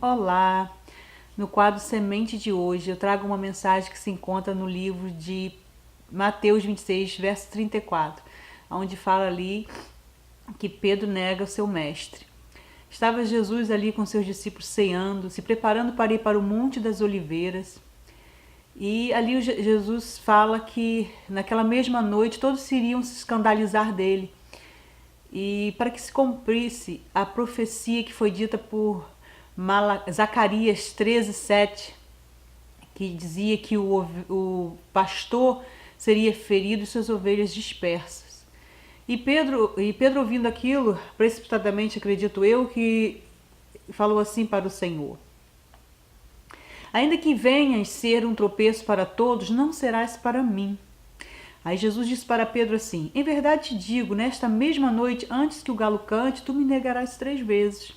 Olá! No quadro Semente de hoje, eu trago uma mensagem que se encontra no livro de Mateus 26, verso 34, onde fala ali que Pedro nega o seu mestre. Estava Jesus ali com seus discípulos ceando, se preparando para ir para o Monte das Oliveiras. E ali Jesus fala que naquela mesma noite todos iriam se escandalizar dele. E para que se cumprisse a profecia que foi dita por Zacarias 13:7, que dizia que o pastor seria ferido e suas ovelhas dispersas. E Pedro ouvindo aquilo, precipitadamente, acredito eu, que falou assim para o Senhor: ainda que venhas ser um tropeço para todos, não serás para mim. Aí Jesus disse para Pedro assim: em verdade te digo, nesta mesma noite, antes que o galo cante, tu me negarás 3 vezes.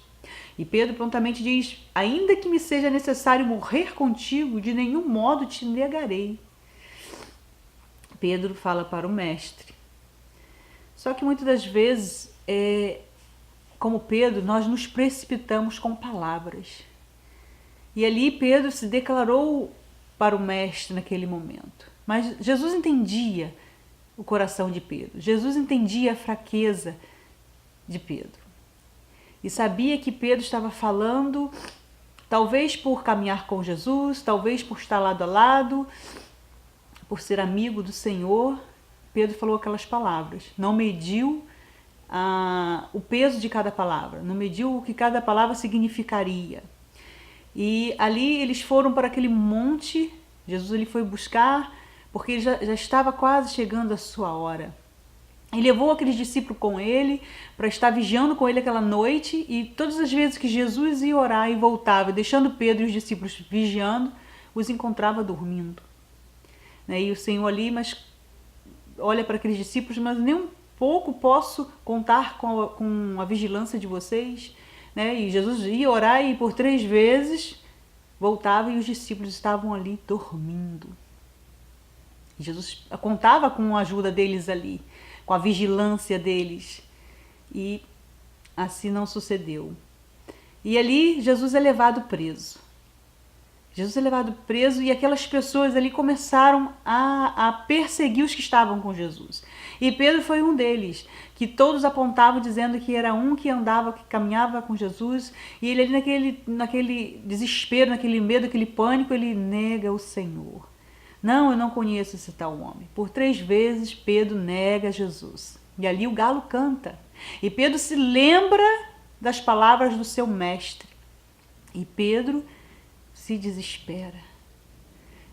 E Pedro prontamente diz: ainda que me seja necessário morrer contigo, de nenhum modo te negarei. Pedro fala para o mestre. Só que muitas das vezes, como Pedro, nós nos precipitamos com palavras. E ali Pedro se declarou para o mestre naquele momento. Mas Jesus entendia o coração de Pedro. Jesus entendia a fraqueza de Pedro. E sabia que Pedro estava falando, talvez por caminhar com Jesus, talvez por estar lado a lado, por ser amigo do Senhor. Pedro falou aquelas palavras. Não mediu o peso de cada palavra. Não mediu o que cada palavra significaria. E ali eles foram para aquele monte. Jesus ele foi buscar, porque ele já estava quase chegando a sua hora. Ele levou aqueles discípulos com ele para estar vigiando com ele aquela noite, e todas as vezes que Jesus ia orar e voltava, deixando Pedro e os discípulos vigiando, os encontrava dormindo. E o Senhor ali, mas olha para aqueles discípulos, mas nem um pouco posso contar com a vigilância de vocês. E Jesus ia orar e por 3 vezes voltava e os discípulos estavam ali dormindo. E Jesus contava com a ajuda deles ali, com a vigilância deles. E assim não sucedeu. E ali Jesus é levado preso. Jesus é levado preso e aquelas pessoas ali começaram a perseguir os que estavam com Jesus. E Pedro foi um deles, que todos apontavam dizendo que era um que andava, que caminhava com Jesus. E ele ali naquele desespero, naquele medo, naquele pânico, ele nega o Senhor. Não, eu não conheço esse tal homem. Por 3 vezes Pedro nega Jesus. E ali o galo canta. E Pedro se lembra das palavras do seu mestre. E Pedro se desespera.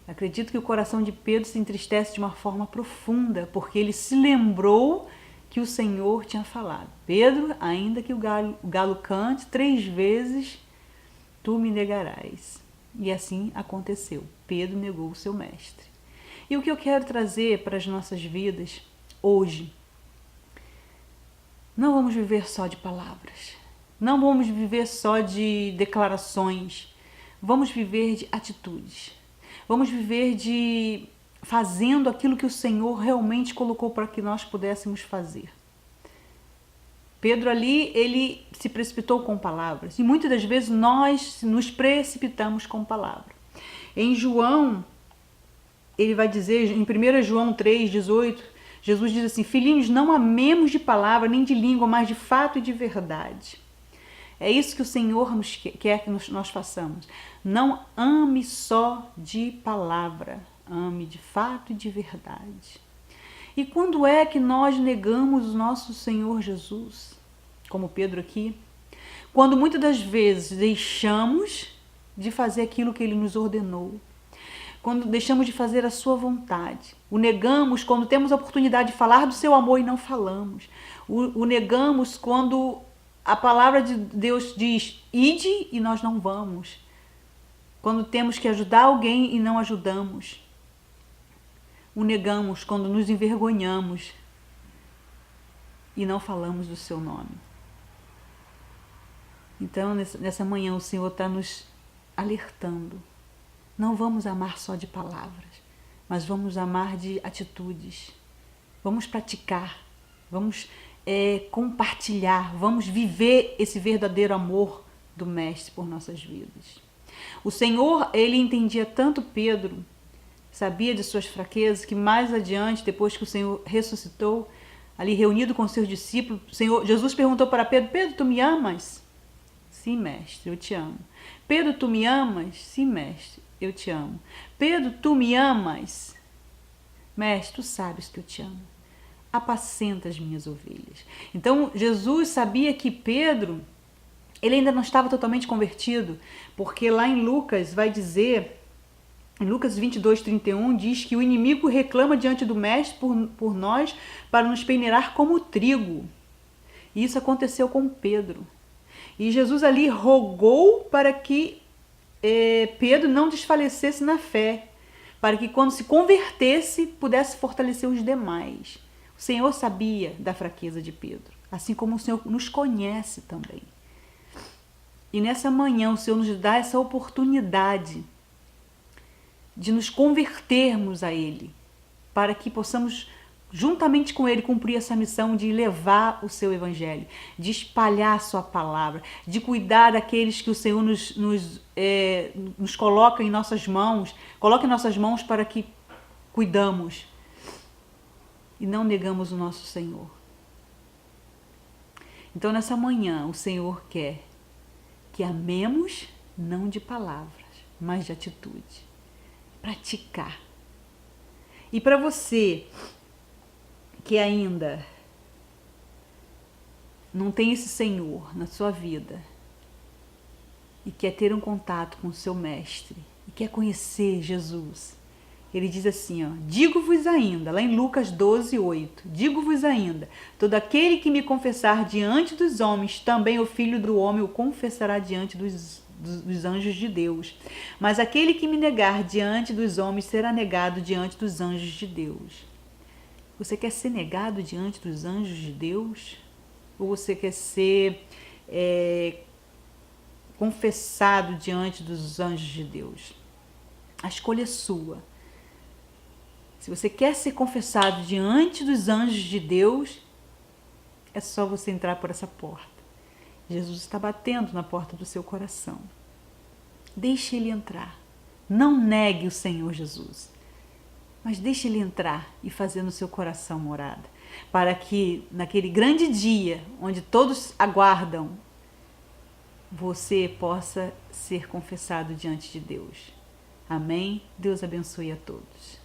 Acredito que o coração de Pedro se entristece de uma forma profunda, porque ele se lembrou que o Senhor tinha falado: Pedro, ainda que o galo cante 3 vezes, tu me negarás. E assim aconteceu. Pedro negou o seu mestre. E o que eu quero trazer para as nossas vidas hoje: não vamos viver só de palavras. Não vamos viver só de declarações. Vamos viver de atitudes. Vamos viver de fazendo aquilo que o Senhor realmente colocou para que nós pudéssemos fazer. Pedro ali, ele se precipitou com palavras. E muitas das vezes nós nos precipitamos com palavras. Em João, ele vai dizer, em 1 João 3,18, Jesus diz assim: filhinhos, não amemos de palavra nem de língua, mas de fato e de verdade. É isso que o Senhor quer que nós façamos. Não ame só de palavra, ame de fato e de verdade. E quando é que nós negamos o nosso Senhor Jesus? Como Pedro aqui. Quando muitas das vezes deixamos de fazer aquilo que ele nos ordenou. Quando deixamos de fazer a sua vontade. O negamos quando temos a oportunidade de falar do seu amor e não falamos. O negamos quando a palavra de Deus diz: ide, e nós não vamos. Quando temos que ajudar alguém e não ajudamos. O negamos quando nos envergonhamos e não falamos do seu nome. Então, nessa manhã, o Senhor está nos alertando. Não vamos amar só de palavras, mas vamos amar de atitudes. Vamos praticar, vamos compartilhar, vamos viver esse verdadeiro amor do Mestre por nossas vidas. O Senhor, ele entendia tanto Pedro, sabia de suas fraquezas, que mais adiante, depois que o Senhor ressuscitou, ali reunido com seus discípulos, Jesus perguntou para Pedro: Pedro, tu me amas? Sim, mestre, eu te amo. Pedro, tu me amas? Sim, mestre, eu te amo. Pedro, tu me amas? Mestre, tu sabes que eu te amo. Apacenta as minhas ovelhas. Então, Jesus sabia que Pedro, ele ainda não estava totalmente convertido, porque lá em Lucas vai dizer, em Lucas 22:31, diz que o inimigo reclama diante do Mestre por nós para nos peneirar como trigo. E isso aconteceu com Pedro. E Jesus ali rogou para que Pedro não desfalecesse na fé, para que quando se convertesse pudesse fortalecer os demais. O Senhor sabia da fraqueza de Pedro, assim como o Senhor nos conhece também. E nessa manhã o Senhor nos dá essa oportunidade de nos convertermos a Ele, para que possamos, juntamente com Ele, cumprir essa missão de levar o seu Evangelho, de espalhar a sua palavra, de cuidar daqueles que o Senhor nos coloca em nossas mãos, coloca em nossas mãos para que cuidamos e não negamos o nosso Senhor. Então, nessa manhã, o Senhor quer que amemos não de palavras, mas de atitude. Praticar. E para você que ainda não tem esse Senhor na sua vida e quer ter um contato com o seu Mestre e quer conhecer Jesus, ele diz assim, ó: digo-vos ainda, lá em Lucas 12:8, digo-vos ainda, todo aquele que me confessar diante dos homens, também o Filho do Homem o confessará diante dos anjos de Deus. Mas aquele que me negar diante dos homens será negado diante dos anjos de Deus. Você quer ser negado diante dos anjos de Deus? Ou você quer ser confessado diante dos anjos de Deus? A escolha é sua. Se você quer ser confessado diante dos anjos de Deus, é só você entrar por essa porta. Jesus está batendo na porta do seu coração. Deixe Ele entrar. Não negue o Senhor Jesus, mas deixe Ele entrar e fazer no seu coração morada, para que naquele grande dia, onde todos aguardam, você possa ser confessado diante de Deus. Amém? Deus abençoe a todos.